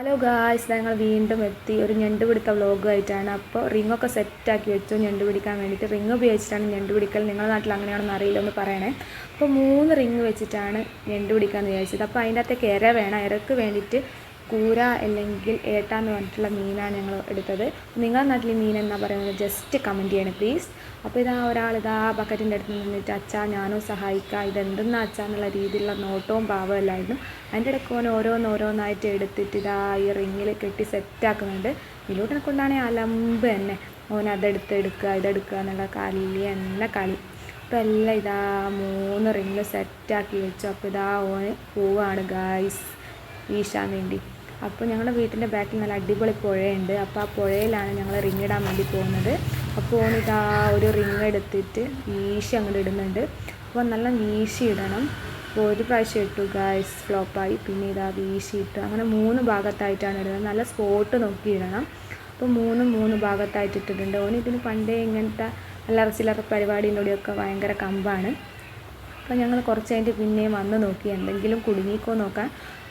Hello guys, ഞങ്ങൾ വീണ്ടും എത്തി ഒരു ഞണ്ട് പിടുത്ത വ്ളോഗുമായിട്ടാണ്. അപ്പോൾ റിങ്ങൊക്കെ സെറ്റാക്കി വെച്ചു ഞണ്ട് പിടിക്കാൻ വേണ്ടിയിട്ട്. റിങ് ഉപയോഗിച്ചിട്ടാണ് ഞണ്ട് പിടിക്കൽ. നിങ്ങളുടെ നാട്ടിൽ അങ്ങനെയാണെന്ന് അറിയില്ല, ഒന്ന് പറയണേ. അപ്പോൾ 3 റിങ് വെച്ചിട്ടാണ് ഞണ്ട് പിടിക്കാമെന്ന് വിചാരിച്ചത്. അപ്പോൾ അതിൻ്റെ അകത്തേക്ക് ഇര വേണം. ഇരക്ക് വേണ്ടിയിട്ട് കൂര അല്ലെങ്കിൽ ഏട്ടാന്ന് പറഞ്ഞിട്ടുള്ള മീനാണ് ഞങ്ങൾ എടുത്തത്. നിങ്ങളുടെ നാട്ടിൽ മീൻ എന്നാ പറയുന്നത് ജസ്റ്റ് കമൻറ്റ് ചെയ്യണേ പ്ലീസ്. അപ്പോൾ ഒരാൾ ബക്കറ്റിൻ്റെ അടുത്ത് നിന്നിട്ട് അച്ഛാ ഞാനും സഹായിക്കാം, ഇതെന്തെന്നാ അച്ഛാ എന്നുള്ള രീതിയിലുള്ള നോട്ടവും ഭാവമല്ലായിരുന്നു. അതിൻ്റെ ഇടയ്ക്ക് ഓരോന്നായിട്ട് എടുത്തിട്ട് ഈ റിങ്ങിൽ കെട്ടി സെറ്റാക്കുന്നുണ്ട്. ഇതിലൂടെ കൊണ്ടാണെങ്കിൽ അലമ്പ് തന്നെ. അതെടുക്കുക ഇതെടുക്കുക എന്നുള്ള കളി. അപ്പോൾ എല്ലാം 3 റിങ്ങിൽ സെറ്റാക്കി വെച്ചു. അപ്പോൾ ഓന് പോവാണ് ഗായ്സ് വീശാൻ വേണ്ടി. അപ്പോൾ ഞങ്ങളുടെ വീട്ടിൻ്റെ ബാക്കിൽ നല്ല അടിപൊളി പുഴയുണ്ട്. അപ്പോൾ ആ പുഴയിലാണ് ഞങ്ങൾ റിങ് ഇടാൻ വേണ്ടി പോകുന്നത്. അപ്പോൾ ഒരു റിങ് എടുത്തിട്ട് വീശി അങ്ങോട്ട് ഇടുന്നുണ്ട്. അപ്പോൾ നല്ല വീശി ഇടണം. അപ്പോൾ ഒരു പ്രാവശ്യം ഇട്ടു ഗായ്സ്, ഫ്ലോപ്പായി. പിന്നെ വീശി ഇട്ടു. അങ്ങനെ 3 ഭാഗത്തായിട്ടാണ് ഇടുന്നത്. നല്ല സ്പോട്ട് നോക്കി ഇടണം. അപ്പോൾ 3 ഭാഗത്തായിട്ട് ഇട്ടിട്ടുണ്ട്. ഇതിന് പണ്ടേ ഇങ്ങനത്തെ ചില്ലറ പരിപാടിൻ്റെ കൂടെയൊക്കെ ഭയങ്കര കമ്പാണ്. അപ്പോൾ ഞങ്ങൾ കുറച്ച് കഴിഞ്ഞിട്ട് പിന്നെയും വന്ന് നോക്കി എന്തെങ്കിലും കുടുങ്ങിക്കോ നോക്കാൻ.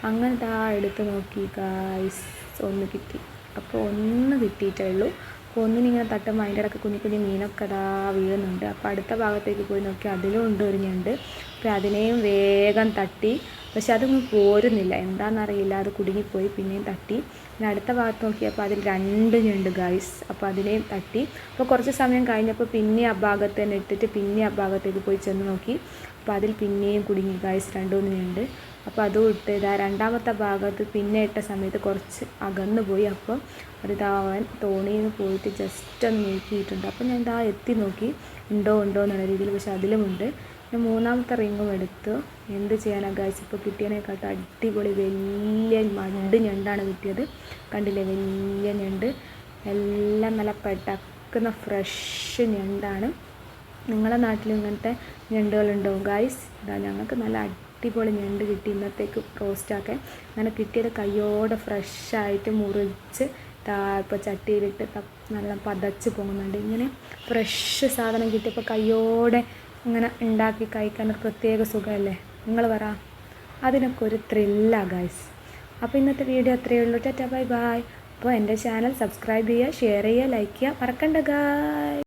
അങ്ങനെ എടുത്ത് നോക്കി ഗായ്സ്, ഒന്ന് കിട്ടി. അപ്പോൾ ഒന്ന് കിട്ടിയിട്ടേ ഉള്ളൂ. അപ്പോൾ ഒന്നിനിങ്ങനെ തട്ടുമ്പോൾ അതിൻ്റെ ഇടയ്ക്ക് കുഞ്ഞു മീനൊക്കെ വീഴുന്നുണ്ട്. അപ്പോൾ അടുത്ത ഭാഗത്തേക്ക് പോയി നോക്കി, അതിലും ഉണ്ട് ഒരു ഞണ്ട്. അപ്പോൾ അതിനെയും വേഗം തട്ടി. പക്ഷെ അതൊന്നും പോരുന്നില്ല, എന്താണെന്നറിയില്ല, അത് കുടുങ്ങിപ്പോയി. പിന്നെയും തട്ടി. പിന്നെ അടുത്ത ഭാഗത്ത് നോക്കിയപ്പോൾ അതിൽ 2 ഞണ്ട് ഗായ്സ്. അപ്പോൾ അതിനെയും തട്ടി. അപ്പോൾ കുറച്ച് സമയം കഴിഞ്ഞപ്പോൾ പിന്നെ ആ ഭാഗത്ത് തന്നെ ഇട്ടിട്ട് പിന്നെ ആ ഭാഗത്തേക്ക് പോയി ചെന്ന് നോക്കി. അപ്പോൾ അതിൽ പിന്നെയും കുടുങ്ങി ഗായ്സ്, 2-3 ഞണ്ട്. അപ്പോൾ അതും ഇട്ട് രണ്ടാമത്തെ ഭാഗത്ത് പിന്നെ ഇട്ട സമയത്ത് കുറച്ച് അകന്നു പോയി. അപ്പോൾ അവൻ തോണിയിൽ നിന്ന് പോയിട്ട് ജസ്റ്റ് ഒന്ന് നോക്കിയിട്ടുണ്ട്. അപ്പോൾ ഞാൻ എത്തി നോക്കി ഉണ്ടോ എന്നുള്ള രീതിയിൽ. പക്ഷെ അതിലുമുണ്ട്. ഞാൻ 3ാമത്തെ റിങ്ങും എടുത്തു. എന്ത് ചെയ്യാനാണ് ഗായ്സ്, ഇപ്പോൾ കിട്ടിയതിനെക്കാട്ടും അടിപൊളി വലിയ മഡ് ഞണ്ടാണ് കിട്ടിയത്. കണ്ടില്ലേ, വലിയ ഞണ്ട്. എല്ലാം നല്ല പെടക്കുന്ന ഫ്രഷ് ഞണ്ടാണ്. നിങ്ങളുടെ നാട്ടിൽ ഇങ്ങനത്തെ ഞണ്ടുകളുണ്ടാവും ഗായ്സ്. ഞങ്ങൾക്ക് നല്ല അടിപൊളി ഞണ്ട് കിട്ടി. ഇന്നത്തേക്ക് റോസ്റ്റാക്കാൻ അങ്ങനെ കിട്ടിയത് കയ്യോടെ ഫ്രഷായിട്ട് മുറിച്ച് ഇപ്പോൾ ചട്ടിയിലിട്ട് നല്ല പതച്ച് പോകുന്നുണ്ട്. ഇങ്ങനെ ഫ്രഷ് സാധനം കിട്ടിയപ്പോൾ കയ്യോടെ ഇങ്ങനെ ഉണ്ടാക്കി കഴിക്കാൻ ഒരു പ്രത്യേക സുഖമല്ലേ, നിങ്ങൾ പറ. അതിനൊക്കെ ഒരു ത്രില്ലാണ് ഗായ്സ്. അപ്പോൾ ഇന്നത്തെ വീഡിയോ അത്രയേ ഉള്ളൂ. Tata bye bye. അപ്പോൾ എൻ്റെ ചാനൽ സബ്സ്ക്രൈബ് ചെയ്യുക, ഷെയർ ചെയ്യുക, ലൈക്ക് ചെയ്യുക മറക്കണ്ട ഗായ്സ്.